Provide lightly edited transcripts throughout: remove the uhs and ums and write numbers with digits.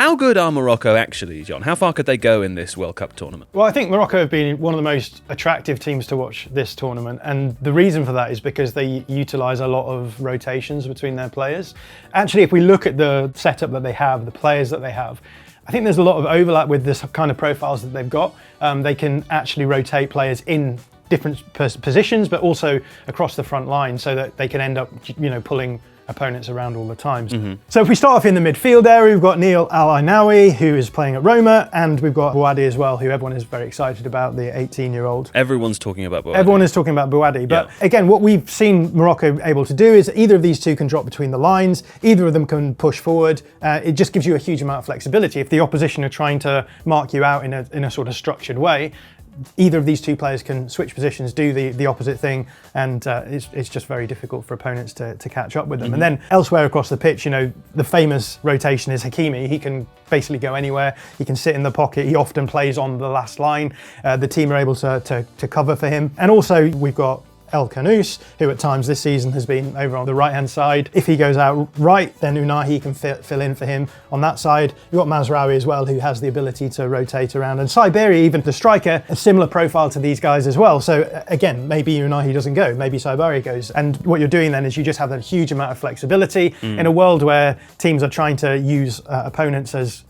How good are Morocco actually, Jon? How far could they go in this World Cup tournament? Well, I think Morocco have been one of the most attractive teams to watch this tournament, and the reason for that is because they utilise a lot of rotations between their players. Actually, if we look at the setup that they have, the players that they have, I think there's a lot of overlap with this kind of profiles that they've got. They can actually rotate players in different positions, but also across the front line, so that they can end up, pulling opponents around all the times. So if we start off in the midfield area, we've got Neil Al-Ainaoui, who is playing at Roma, and we've got Bouhaddi as well, who everyone is very excited about, the 18-year-old. Everyone's talking about Bouhaddi. Everyone is talking about Bouhaddi, but again, what we've seen Morocco able to do is either of these two can drop between the lines, either of them can push forward. It just gives you a huge amount of flexibility. If the opposition are trying to mark you out in a sort of structured way, either of these two players can switch positions, do the opposite thing, and it's just very difficult for opponents to catch up with them. And then elsewhere across the pitch, the famous rotation is Hakimi. He can basically go anywhere. He can sit in the pocket. He often plays on the last line. The team are able to cover for him. And also we've got El Khanous, who at times this season has been over on the right-hand side. If he goes out right, then Unahi can fill in for him on that side. You've got Mazraoui as well, who has the ability to rotate around. And Saibari, even the striker, a similar profile to these guys as well. So again, maybe Unahi doesn't go, maybe Saibari goes. And what you're doing then is you just have a huge amount of flexibility in a world where teams are trying to use opponents as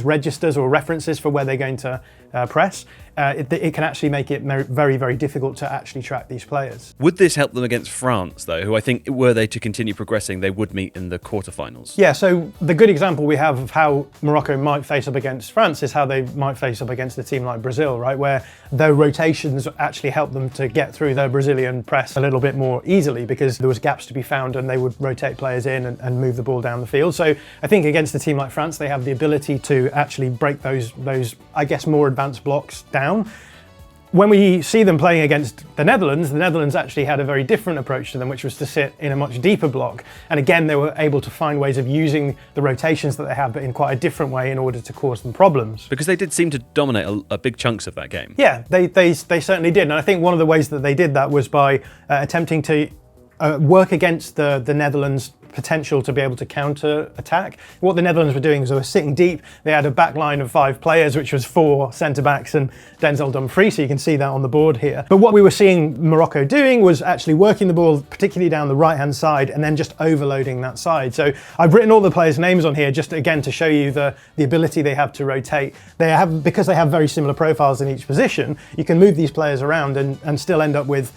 registers or references for where they're going to press. It can actually make it very, very difficult to actually track these players. Would this help them against France, though, who I think, were they to continue progressing, they would meet in the quarterfinals? Yeah, so the good example we have of how Morocco might face up against France is how they might face up against a team like Brazil, right? Where their rotations actually help them to get through their Brazilian press a little bit more easily, because there was gaps to be found and they would rotate players in and move the ball down the field. So I think against a team like France, they have the ability to actually break those I guess, more advanced blocks down. When we see them playing against the Netherlands actually had a very different approach to them, which was to sit in a much deeper block. And again, they were able to find ways of using the rotations that they have, but in quite a different way in order to cause them problems. Because they did seem to dominate a big chunks of that game. Yeah, they certainly did. And I think one of the ways that they did that was by attempting to work against the Netherlands' potential to be able to counter-attack. What the Netherlands were doing was they were sitting deep. They had a back line of 5 players, which was 4 centre-backs and Denzel Dumfries, so you can see that on the board here. But what we were seeing Morocco doing was actually working the ball, particularly down the right-hand side, and then just overloading that side. So I've written all the players' names on here just again to show you the ability they have to rotate. Because they have very similar profiles in each position, you can move these players around and still end up with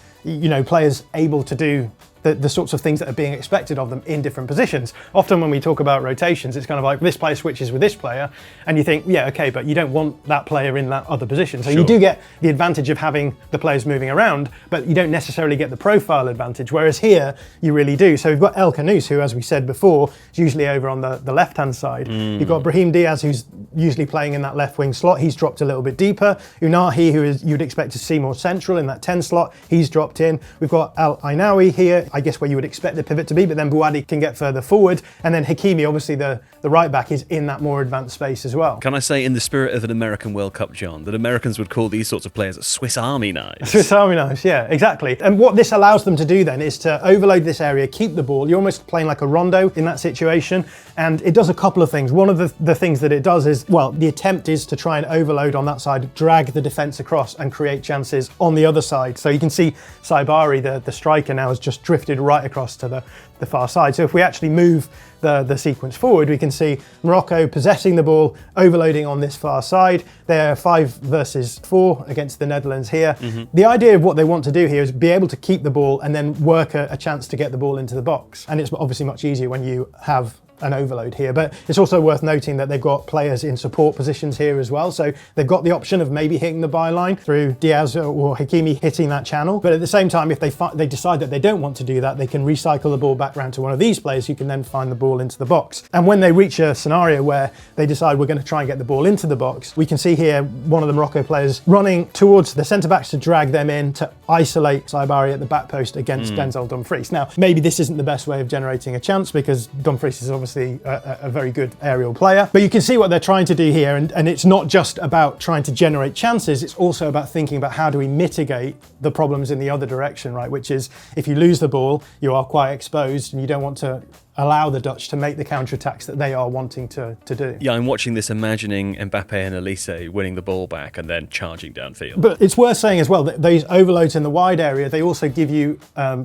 players able to do the sorts of things that are being expected of them in different positions. Often when we talk about rotations, it's kind of like this player switches with this player, and you think, yeah, okay, but you don't want that player in that other position. So you do get the advantage of having the players moving around, but you don't necessarily get the profile advantage, whereas here, you really do. So we've got El Khanous, who, as we said before, is usually over on the left-hand side. You've got Brahim Diaz, who's usually playing in that left wing slot. He's dropped a little bit deeper. Unahi, who you'd expect to see more central in that 10 slot, he's dropped in. We've got Al-Ainaoui here, I guess where you would expect the pivot to be, but then Bouhaddi can get further forward. And then Hakimi, obviously the right back, is in that more advanced space as well. Can I say, in the spirit of an American World Cup, Jon, that Americans would call these sorts of players Swiss Army knives? Swiss Army knives, yeah, exactly. And what this allows them to do then is to overload this area, keep the ball. You're almost playing like a rondo in that situation. And it does a couple of things. One of the things that it does is, well, the attempt is to try and overload on that side, drag the defence across and create chances on the other side. So you can see Saibari, the striker, now has just drifted right across to the far side. So if we actually move the sequence forward, we can see Morocco possessing the ball, overloading on this far side. They're 5 versus 4 against the Netherlands here. The idea of what they want to do here is be able to keep the ball and then work a chance to get the ball into the box. And it's obviously much easier when you have an overload here, but it's also worth noting that they've got players in support positions here as well, so they've got the option of maybe hitting the byline through Diaz or Hakimi hitting that channel, but at the same time, if they decide that they don't want to do that, they can recycle the ball back round to one of these players who can then find the ball into the box. And when they reach a scenario where they decide we're going to try and get the ball into the box, we can see here one of the Morocco players running towards the centre-backs to drag them in to isolate Saibari at the back post against Denzel Dumfries. Now, maybe this isn't the best way of generating a chance because Dumfries is obviously a very good aerial player. But you can see what they're trying to do here, and it's not just about trying to generate chances, it's also about thinking about how do we mitigate the problems in the other direction, right? Which is, if you lose the ball, you are quite exposed and you don't want to allow the Dutch to make the counter-attacks that they are wanting to do. Yeah, I'm watching this, imagining Mbappe and Elise winning the ball back and then charging downfield. But it's worth saying as well that those overloads in the wide area, they also give you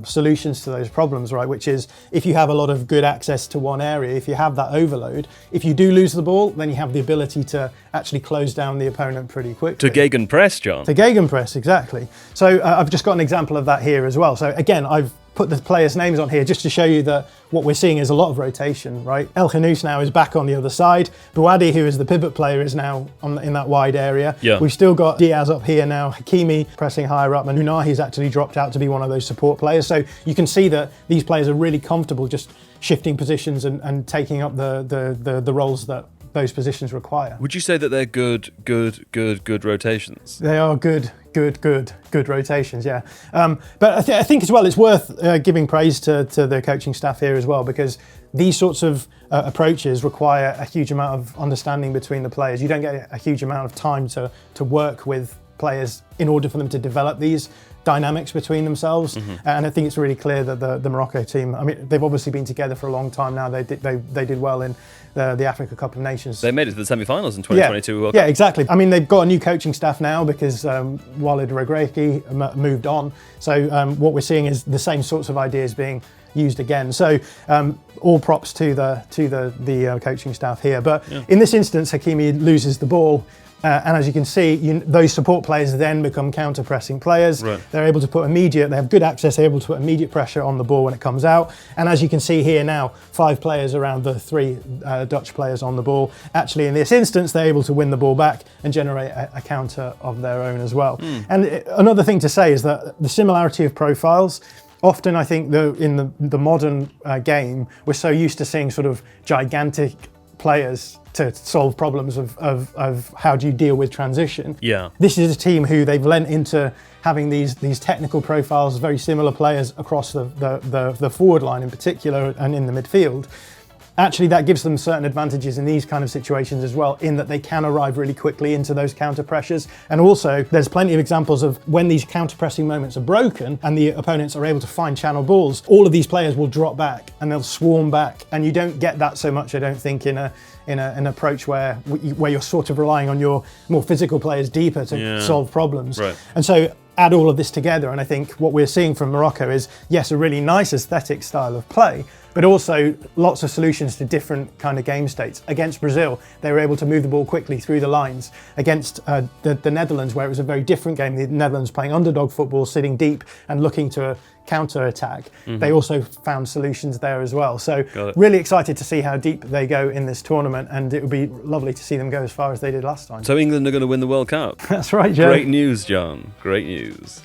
solutions to those problems, right? Which is, if you have a lot of good access to one area, if you have that overload, if you do lose the ball, then you have the ability to actually close down the opponent pretty quickly. To gegenpress, John. To gegenpress, exactly. So I've just got an example of that here as well. So again, I've put the players' names on here just to show you that what we're seeing is a lot of rotation, right? El Khanous now is back on the other side. Bouadi, who is the pivot player, is now in that wide area. Yeah. We've still got Diaz up here now, Hakimi pressing higher up, and Unahi's actually dropped out to be one of those support players. So you can see that these players are really comfortable just shifting positions and taking up the roles that those positions require. Would you say that they're good rotations? They are good rotations, yeah. But I think as well, it's worth giving praise to the coaching staff here as well, because these sorts of approaches require a huge amount of understanding between the players. You don't get a huge amount of time to work with players in order for them to develop these dynamics between themselves. And I think it's really clear that the Morocco team, I mean, they've obviously been together for a long time now. They did well in the Africa Cup of Nations. They made it to the semi-finals in 2022 World Cup. Yeah, exactly. I mean, they've got a new coaching staff now because Walid Regragui moved on. So what we're seeing is the same sorts of ideas being used again. So all props to the coaching staff here. But in this instance, Hakimi loses the ball. And as you can see, those support players then become counter-pressing players. Right. They're able to put they have good access, they're able to put immediate pressure on the ball when it comes out. And as you can see here now, 5 players around the 3 Dutch players on the ball. Actually, in this instance, they're able to win the ball back and generate a counter of their own as well. And another thing to say is that the similarity of profiles, often I think in the modern game, we're so used to seeing sort of gigantic players to solve problems of how do you deal with transition. Yeah. This is a team who they've lent into having these technical profiles, very similar players across the forward line in particular and in the midfield. Actually, that gives them certain advantages in these kind of situations as well, in that they can arrive really quickly into those counter pressures. And also, there's plenty of examples of when these counter pressing moments are broken and the opponents are able to find channel balls, all of these players will drop back and they'll swarm back. And you don't get that so much, I don't think, in an approach where you're sort of relying on your more physical players deeper to solve problems. Right. And so add all of this together, and I think what we're seeing from Morocco is, yes, a really nice aesthetic style of play, but also lots of solutions to different kind of game states. Against Brazil, they were able to move the ball quickly through the lines. Against the Netherlands, where it was a very different game, the Netherlands playing underdog football, sitting deep and looking to counter-attack, they also found solutions there as well. So really excited to see how deep they go in this tournament, and it would be lovely to see them go as far as they did last time. So England are going to win the World Cup. That's right, Joe. Great news, John. Great news.